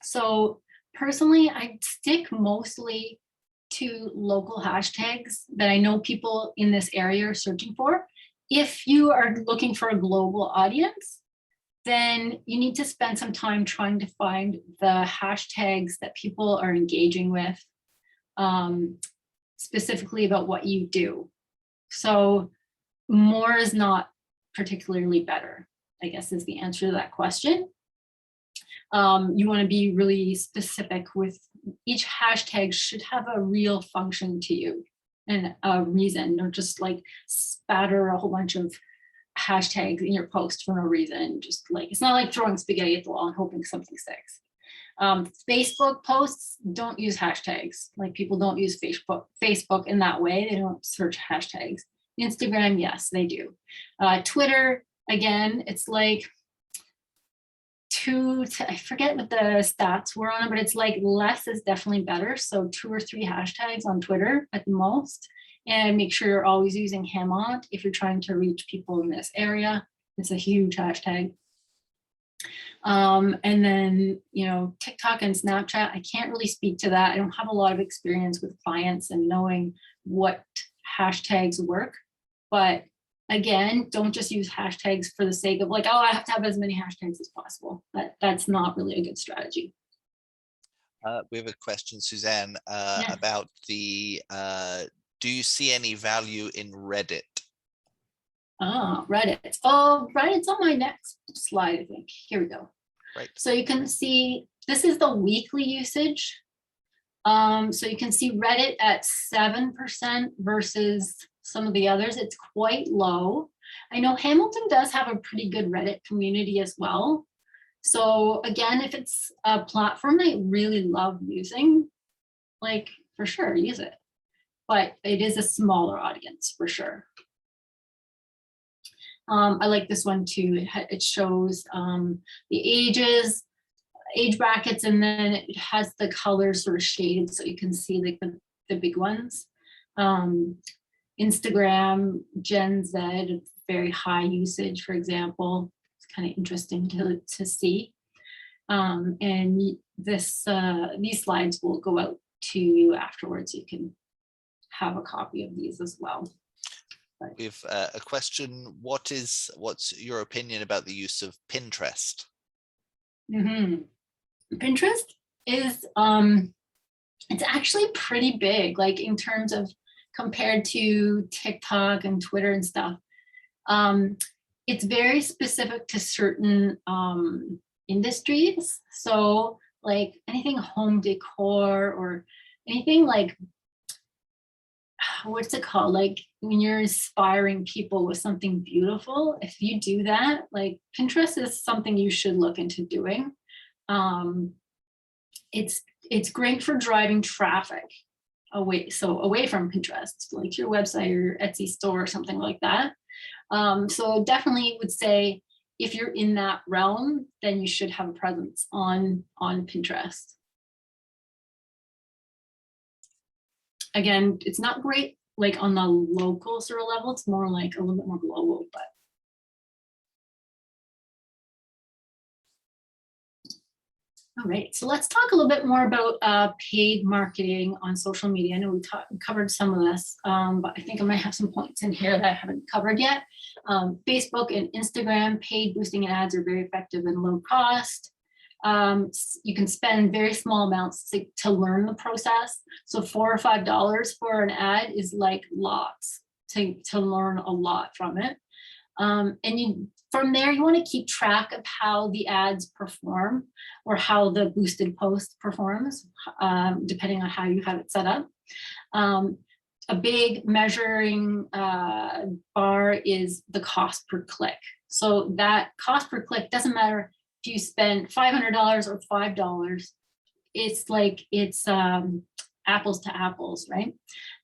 So personally, I stick mostly to local hashtags that I know people in this area are searching for. If you are looking for a global audience, then you need to spend some time trying to find the hashtags that people are engaging with, specifically about what you do. So more is not particularly better, I guess is the answer to that question. You want to be really specific with each hashtag should have a real function to you and a reason, or just like spatter a whole bunch of hashtags in your post for no reason. Just like, it's not like throwing spaghetti at the wall and hoping something sticks. Facebook posts don't use hashtags. Like people don't use Facebook in that way. They don't search hashtags. Instagram, yes, they do. Twitter, again, it's like I forget what the stats were on it, but it's like less is definitely better. So 2 or 3 hashtags on Twitter at the most, and make sure you're always using Hamont if you're trying to reach people in this area. It's a huge hashtag. And then, you know, TikTok and Snapchat, I can't really speak to that. I don't have a lot of experience with clients and knowing what hashtags work, but again, don't just use hashtags for the sake of like, oh, I have to have as many hashtags as possible. That's not really a good strategy. We have a question, Suzanne, about the, do you see any value in Reddit? Oh, Reddit. Oh, Reddit's on my next slide, I think. Here we go. Right. So you can see, this is the weekly usage. So you can see Reddit at 7% versus some of the others. It's quite low. I know Hamilton does have a pretty good Reddit community as well. So again, if it's a platform I really love using, like for sure, use it. But it is a smaller audience for sure. I like this one too. It shows the age brackets, and then it has the colors sort of shaded so you can see like the big ones. Instagram, Gen Z, very high usage, for example. It's kind of interesting to see. And these slides will go out to you afterwards. You can have a copy of these as well. We have a question. What's your opinion about the use of Pinterest? Pinterest is, it's actually pretty big, like in terms of compared to TikTok and Twitter and stuff. It's very specific to certain industries. So like anything home decor or anything like, what's it called? Like when you're inspiring people with something beautiful, if you do that, like Pinterest is something you should look into doing. It's great for driving traffic away from Pinterest, like to your website or your Etsy store or something like that. So definitely would say if you're in that realm, then you should have a presence on Pinterest. Again, it's not great like on the local sort of level. It's more like a little bit more global, but. All right, so let's talk a little bit more about paid marketing on social media. I know we covered some of this, but I think I might have some points in here that I haven't covered yet. Facebook and Instagram paid boosting ads are very effective and low cost. You can spend very small amounts to learn the process. So $4 or $5 for an ad is like lots to learn a lot from it. And from there, you want to keep track of how the ads perform or how the boosted post performs, depending on how you have it set up. A big measuring bar is the cost per click. So that cost per click doesn't matter if you spend $500 or $5. It's like it's apples to apples, right?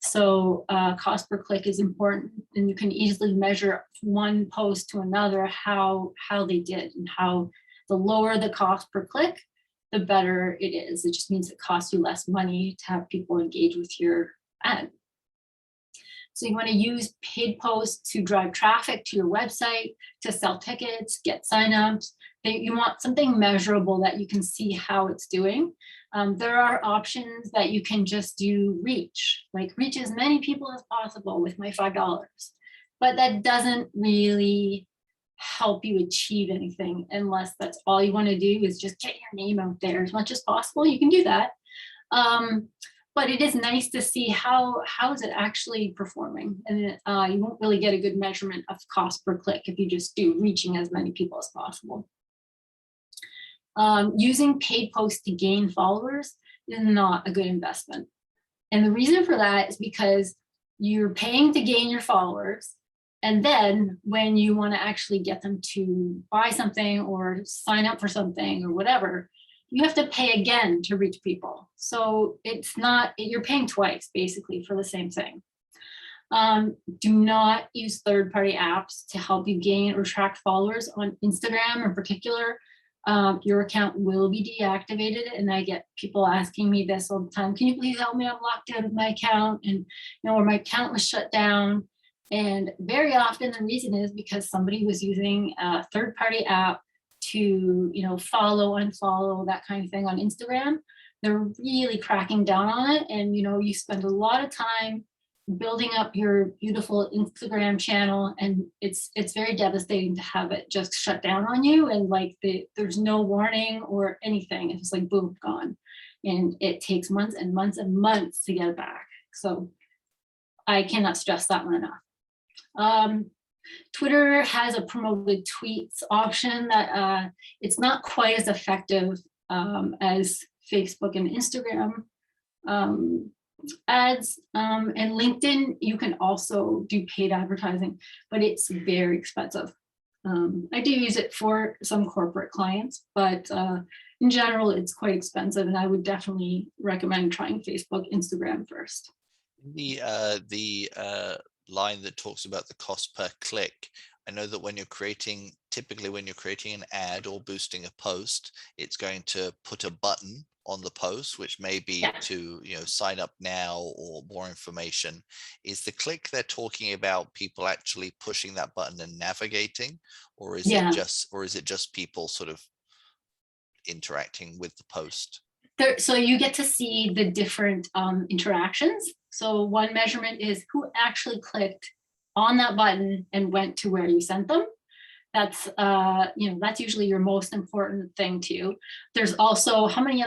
So cost per click is important, and you can easily measure one post to another how they did, and how the lower the cost per click, the better it is. It just means it costs you less money to have people engage with your ad. So you want to use paid posts to drive traffic to your website, to sell tickets, get signups. You want something measurable that you can see how it's doing. There are options that you can just do reach as many people as possible with my $5. But that doesn't really help you achieve anything unless that's all you want to do is just get your name out there as much as possible. You can do that. But it is nice to see how is it actually performing. And you won't really get a good measurement of cost per click if you just do reaching as many people as possible. Using paid posts to gain followers is not a good investment. And the reason for that is because you're paying to gain your followers. And then when you want to actually get them to buy something or sign up for something or whatever, you have to pay again to reach people. So you're paying twice basically for the same thing. Do not use third-party apps to help you gain or track followers on Instagram in particular. Your account will be deactivated, and I get people asking me this all the time. Can you please help me? I'm locked out of my account, and or my account was shut down. And very often the reason is because somebody was using a third-party app to follow, unfollow, that kind of thing on Instagram. They're really cracking down on it, and you spend a lot of time building up your beautiful Instagram channel, and it's very devastating to have it just shut down on you, and there's no warning or anything. It's just like boom, gone, and it takes months and months and months to get it back. So I cannot stress that one enough. Twitter has a promoted tweets option that it's not quite as effective as Facebook and Instagram ads, and LinkedIn. You can also do paid advertising, but it's very expensive. I do use it for some corporate clients, but in general, it's quite expensive, and I would definitely recommend trying Facebook, Instagram first. The line that talks about the cost per click, I know that typically when you're creating an ad or boosting a post, it's going to put a button on the post, which may be to sign up now or more information. Is the click they're talking about people actually pushing that button and navigating, or is it just people sort of interacting with the post? So you get to see the different interactions. So one measurement is who actually clicked on that button and went to where you sent them. That's that's usually your most important thing too. There's also how many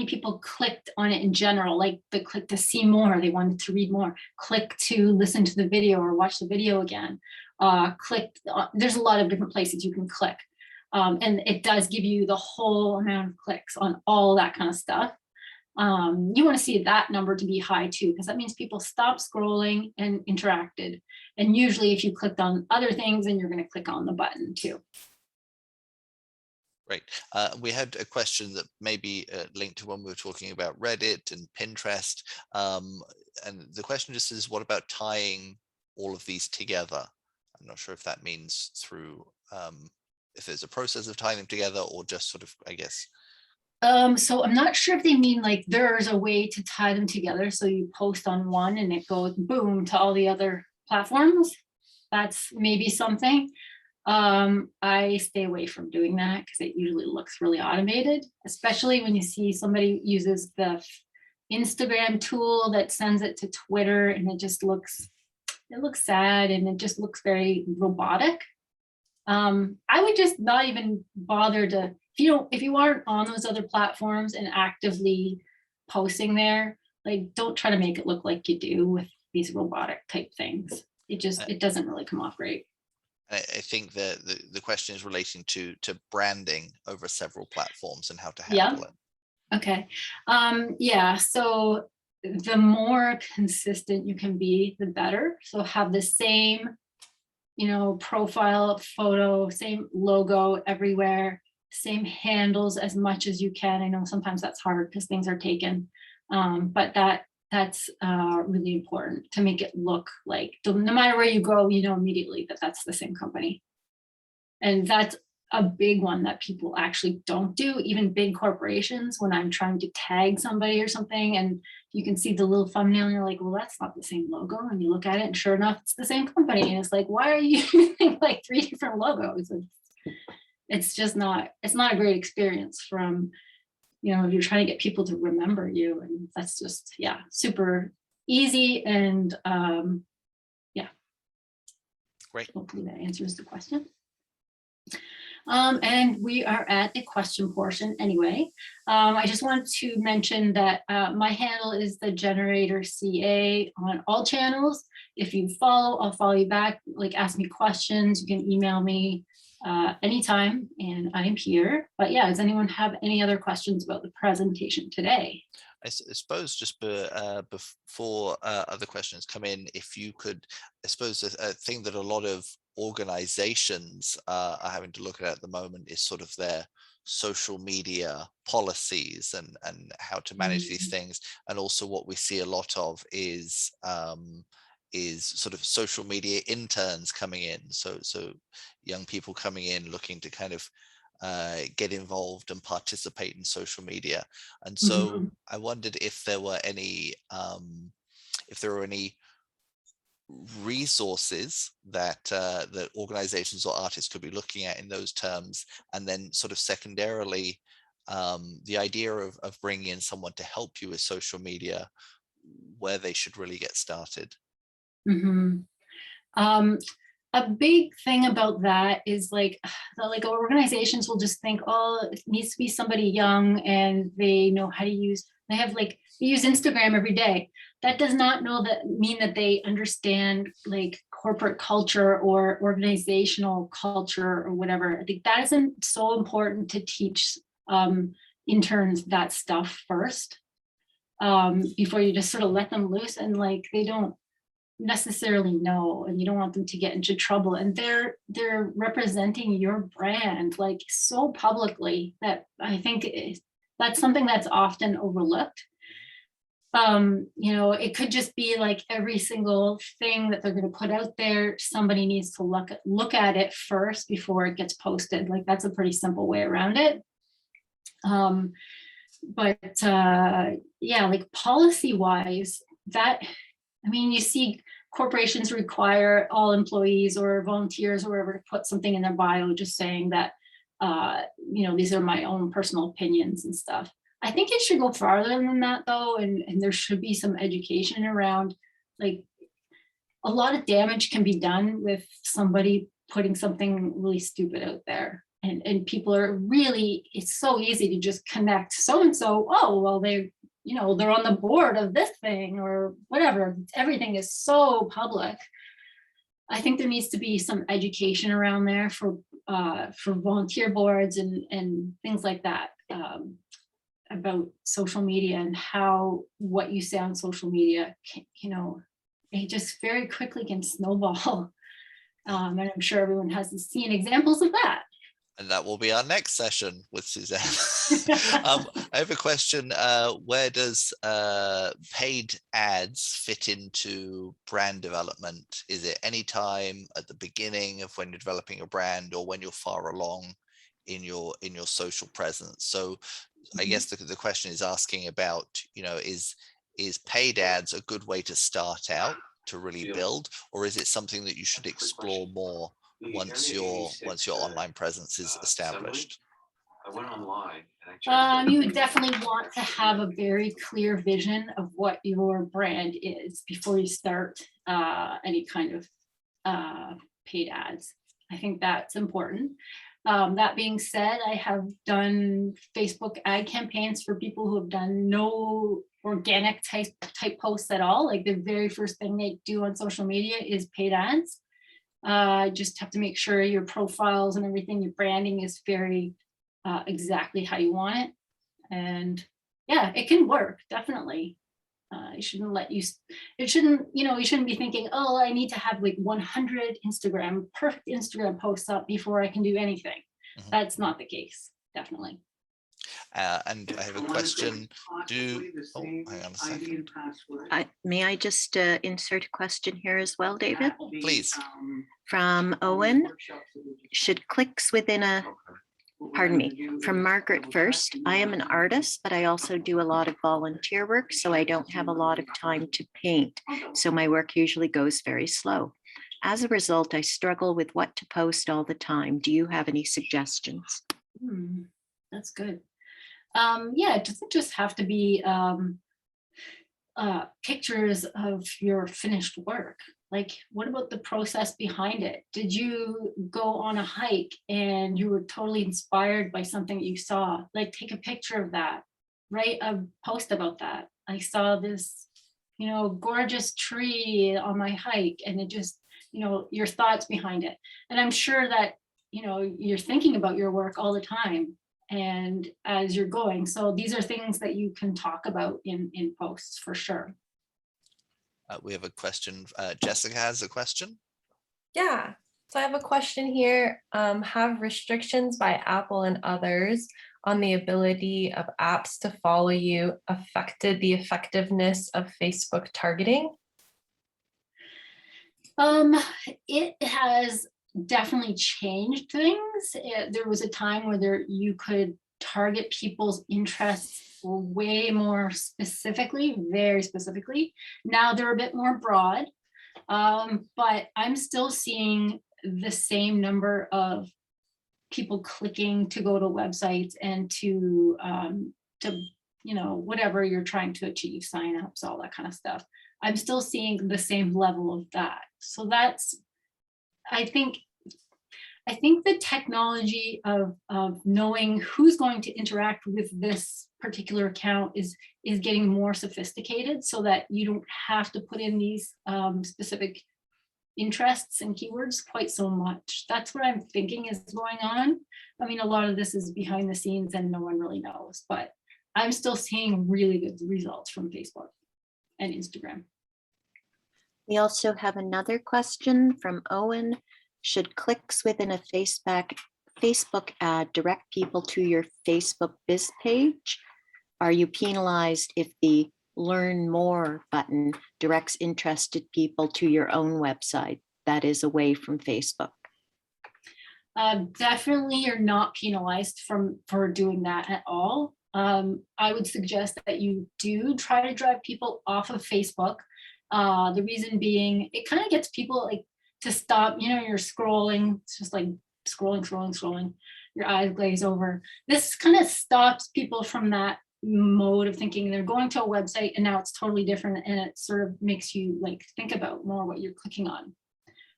people clicked on it in general, like the click to see more, they wanted to read more, click to listen to the video or watch the video again, there's a lot of different places you can click. And it does give you the whole amount of clicks on all that kind of stuff. You want to see that number to be high too, because that means people stopped scrolling and interacted. And usually if you clicked on other things, then you're going to click on the button too. Great. We had a question that maybe linked to when we were talking about Reddit and Pinterest. And the question just is, what about tying all of these together? I'm not sure if that means through, if there's a process of tying them together or just sort of, I guess. So I'm not sure if they mean like there's a way to tie them together. So you post on one and it goes boom to all the other platforms. That's maybe something. I stay away from doing that because it usually looks really automated, especially when you see somebody uses the Instagram tool that sends it to Twitter, and it looks sad and it just looks very robotic. I would just not even bother to, if you aren't on those other platforms and actively posting there, like don't try to make it look like you do with these robotic type things. It doesn't really come off great. I think that the question is relating to branding over several platforms and how to handle it. Okay. Yeah. So the more consistent you can be, the better. So have the same, profile photo, same logo everywhere, same handles as much as you can. I know sometimes that's hard because things are taken, but that's really important to make it look like, no matter where you go, immediately that that's the same company. And that's a big one that people actually don't do, even big corporations. When I'm trying to tag somebody or something and you can see the little thumbnail and you're like, well, that's not the same logo. And you look at it and sure enough, it's the same company. And it's like, why are you using like 3 different logos? It's just not, it's not a great experience from, if you're trying to get people to remember you. And that's just, super easy. And Great. Hopefully that answers the question. And we are at the question portion anyway. I just wanted to mention that my handle is the Generator CA on all channels. If you follow, I'll follow you back, like ask me questions. You can email me anytime and I'm here. But yeah, does anyone have any other questions about the presentation today? I suppose just before other questions come in, if you could, I suppose a thing that a lot of organizations are having to look at the moment is sort of their social media policies and how to manage these things. And also what we see a lot of is sort of social media interns coming in. So young people coming in looking to kind of get involved and participate in social media. And so I wondered if there were any resources that that organizations or artists could be looking at in those terms, and then sort of secondarily the idea of bringing in someone to help you with social media, where they should really get started. A big thing about that is like organizations will just think, oh, it needs to be somebody young and they know how to use, they use Instagram every day. That does not mean that they understand like corporate culture or organizational culture or whatever. I think that isn't so important to teach interns that stuff first before you just sort of let them loose and like they don't necessarily know, and you don't want them to get into trouble, and they're representing your brand like so publicly that I think that's something that's often overlooked. It could just be like every single thing that they're going to put out there, somebody needs to look at it first before it gets posted. Like that's a pretty simple way around it. Like policy wise, you see corporations require all employees or volunteers or whatever to put something in their bio just saying that, these are my own personal opinions and stuff. I think it should go farther than that though, and there should be some education around, like, a lot of damage can be done with somebody putting something really stupid out there. And people are really, it's so easy to just connect so-and-so, oh, well, they're on the board of this thing or whatever. Everything is so public. I think there needs to be some education around there for for volunteer boards and things like that, about social media and how what you say on social media can, it just very quickly can snowball. And I'm sure everyone has seen examples of that. And that will be our next session with Suzanne. I have a question. Where does paid ads fit into brand development? Is it any time at the beginning of when you're developing a brand, or when you're far along in your social presence? So I guess the question is asking about, is paid ads a good way to start out to really build, or is it something that you should explore more once your online presence is established? I went online and you would definitely want to have a very clear vision of what your brand is before you start any kind of paid ads. I think that's important. That being said, I have done Facebook ad campaigns for people who have done no organic type posts at all. Like the very first thing they do on social media is paid ads. Just have to make sure your profiles and everything, your branding is very exactly how you want it. And yeah, it can work, definitely. It shouldn't you shouldn't be thinking, oh, I need to have like 100 perfect Instagram posts up before I can do anything. Mhm. That's not the case, definitely. And I have a question. Hang on a second. May I just insert a question here as well, David? Please. From Owen, should clicks within a, pardon me, from Margaret first. I am an artist, but I also do a lot of volunteer work, so I don't have a lot of time to paint. So my work usually goes very slow. As a result, I struggle with what to post all the time. Do you have any suggestions? That's good. Yeah, it doesn't just have to be pictures of your finished work. Like, what about the process behind it? Did you go on a hike and you were totally inspired by something that you saw? Like, take a picture of that, write a post about that. I saw this, gorgeous tree on my hike, and it just, your thoughts behind it. And I'm sure that, you're thinking about your work all the time and as you're going. So these are things that you can talk about in posts for sure. We have a question. Jessica has a question. Yeah, so I have a question here. Have restrictions by Apple and others on the ability of apps to follow you affected the effectiveness of Facebook targeting? It has definitely changed things. There was a time where you could target people's interests way more specifically, very specifically. Now they're a bit more broad, but I'm still seeing the same number of people clicking to go to websites and to whatever you're trying to achieve, signups, all that kind of stuff. I'm still seeing the same level of that. So that's, I think the technology of knowing who's going to interact with this particular account is getting more sophisticated, so that you don't have to put in these specific interests and keywords quite so much. That's what I'm thinking is going on. I mean, a lot of this is behind the scenes and no one really knows, but I'm still seeing really good results from Facebook and Instagram. We also have another question from Owen. Should clicks within a Facebook ad direct people to your Facebook biz page? Are you penalized if the Learn More button directs interested people to your own website that is away from Facebook? Definitely you're not penalized for doing that at all. I would suggest that you do try to drive people off of Facebook. The reason being, it kind of gets people like to stop, you're scrolling, it's just like scrolling, your eyes glaze over. This kind of stops people from that mode of thinking they're going to a website and now it's totally different, and it sort of makes you like think about more what you're clicking on.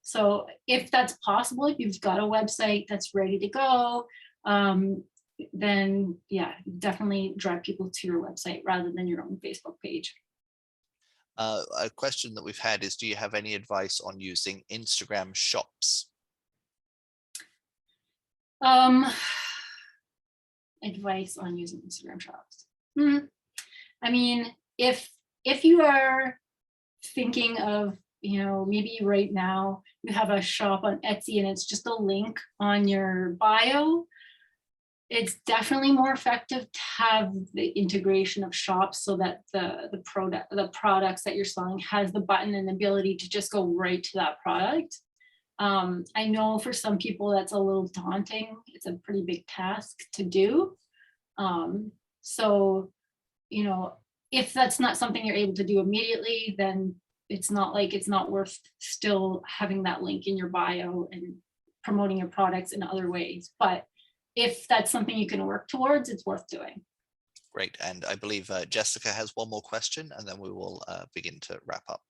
So if that's possible, if you've got a website that's ready to go, then yeah, definitely drive people to your website rather than your own Facebook page. A question that we've had is, do you have any advice on using Instagram shops? Advice on using Instagram shops. I mean, if you are thinking of, maybe right now you have a shop on Etsy and it's just a link on your bio, it's definitely more effective to have the integration of shops so that the products that you're selling has the button and the ability to just go right to that product. I know for some people that's a little daunting. It's a pretty big task to do. So, if that's not something you're able to do immediately, then it's not worth still having that link in your bio and promoting your products in other ways. But if that's something you can work towards, it's worth doing. Great. And I believe Jessica has one more question, and then we will begin to wrap up.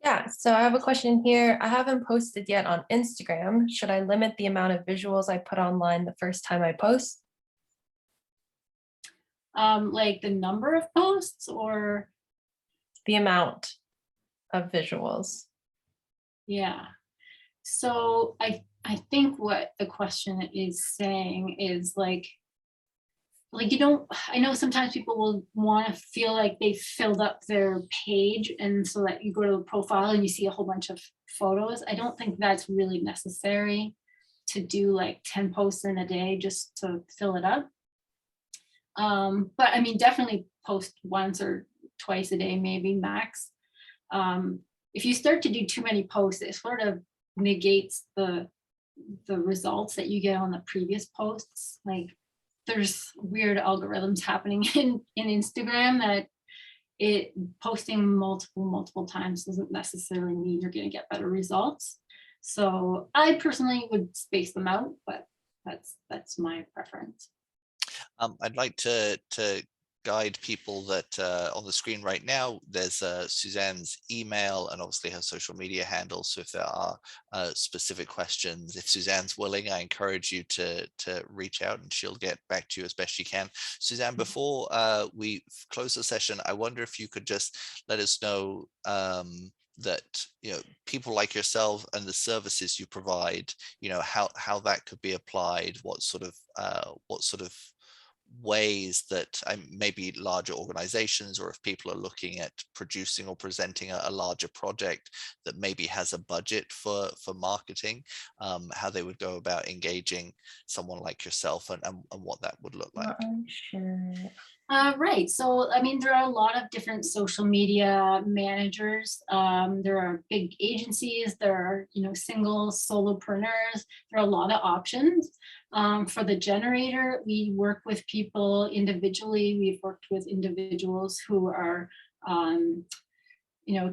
Yeah, so I have a question here. I haven't posted yet on Instagram. Should I limit the amount of visuals I put online the first time I post? Like the number of posts or? The amount of visuals. Yeah. So I think what the question is saying is like, I know sometimes people will want to feel like they filled up their page, and so that you go to the profile and you see a whole bunch of photos. I don't think that's really necessary to do like 10 posts in a day just to fill it up. But I mean, definitely post once or twice a day, maybe max. If you start to do too many posts, it sort of negates the results that you get on the previous posts. Like there's weird algorithms happening in Instagram that posting multiple times doesn't necessarily mean you're going to get better results. So I personally would space them out, but that's my preference. I'd like to guide people that on the screen right now, there's Suzanne's email and obviously her social media handles. So if there are specific questions, if Suzanne's willing, I encourage you to reach out and she'll get back to you as best she can. Suzanne, before we close the session, I wonder if you could just let us know that people like yourself and the services you provide, how that could be applied, what sort of ways that maybe larger organizations, or if people are looking at producing or presenting a larger project that maybe has a budget for marketing, how they would go about engaging someone like yourself and what that would look like. Sure. Right. So, I mean, there are a lot of different social media managers. There are big agencies, there are, single solopreneurs. There are a lot of options. For the generator, we work with people individually. We've worked with individuals who are,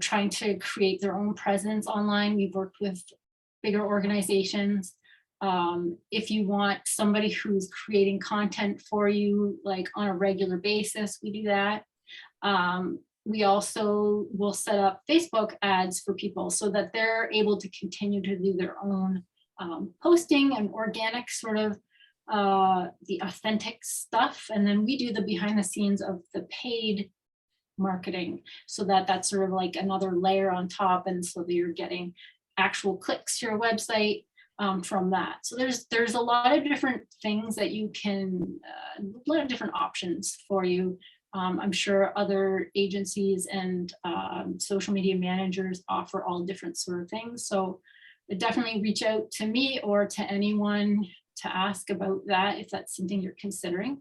trying to create their own presence online. We've worked with bigger organizations. If you want somebody who's creating content for you, like on a regular basis, we do that. We also will set up Facebook ads for people so that they're able to continue to do their own posting and organic sort of the authentic stuff. And then we do the behind the scenes of the paid marketing, so that that's sort of like another layer on top. And so that you're getting actual clicks to your website from that. So there's a lot of different things that you can, a lot of different options for you. I'm sure other agencies and social media managers offer all different sort of things. So definitely reach out to me or to anyone to ask about that if that's something you're considering.